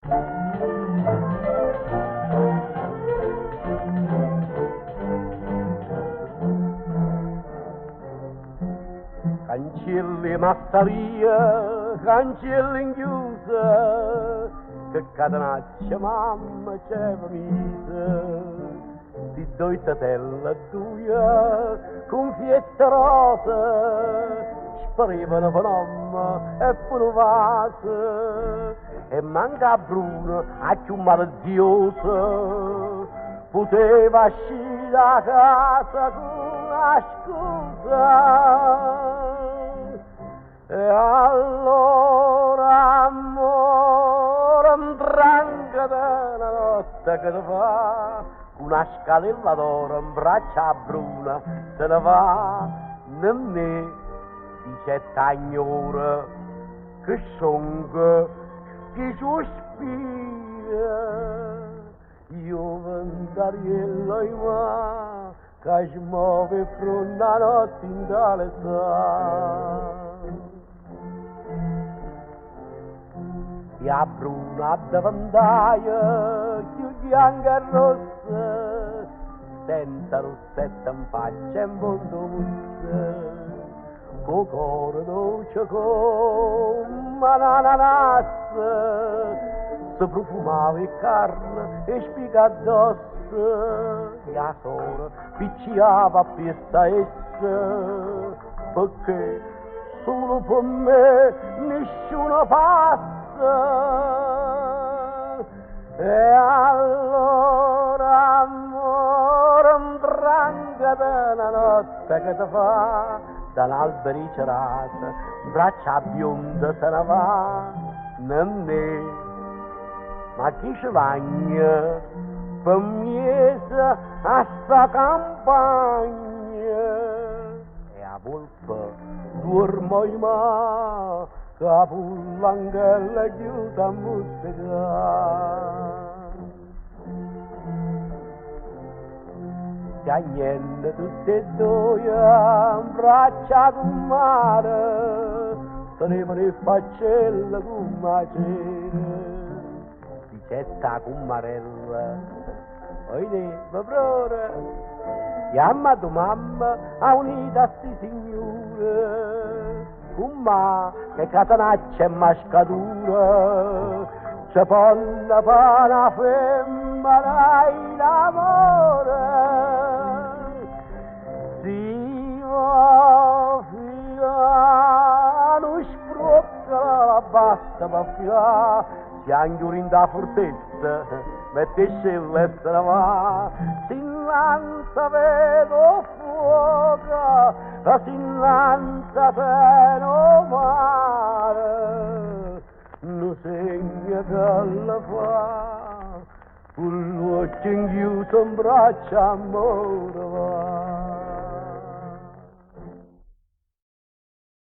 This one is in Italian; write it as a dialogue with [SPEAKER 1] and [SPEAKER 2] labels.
[SPEAKER 1] Cancelli massaria, cancelli chiusa, che catenaccia mamma c'è mise, di due satelle duia, con fiette rose, sparivano per nome e per vase, e manca Bruno a più malizioso, poteva uscire da casa con una scusa. E allora amore, andranca della notte che ti fa, una scalella d'oro in braccia a Bruna, se ne va, nemmè, dice tagnore, che songa, che sospira, io vendariello in mano, che si muove fronte la notte in tale sa. E a Bruna davantaia, più bianca e rossa, senza rossetta in faccia e in fondo muzza, co cuore dolce come un'ananas, si profumava di carne e spiga addosso, e a sora picciava per essa, perché solo per me nessuno passa. E allora amore, indranca della notte che ti fa, dall'albero cerata, braccia bionde se ne va, nemmè, ma chi ci vagna per miesa a sta campagna, e a volpe dormo in mano, capullangella chiusa a musica. C'è niente tutte e due, in braccia con mare, tenevano il faccello con macere, dicetta con marella, oide, paprore, chiama tua mamma a unita a sti signore, ma che catenaccia e mascatura, c'è ponna per una femmina in amore, si va fila, non sprocca la bassa per fila, si anchiuri da fortezza, mette scella e se ne va, si innanza vedo fuoco, si innanza pieno mare, non segna che la fa, con l'occhio in chiuso in braccia amore va.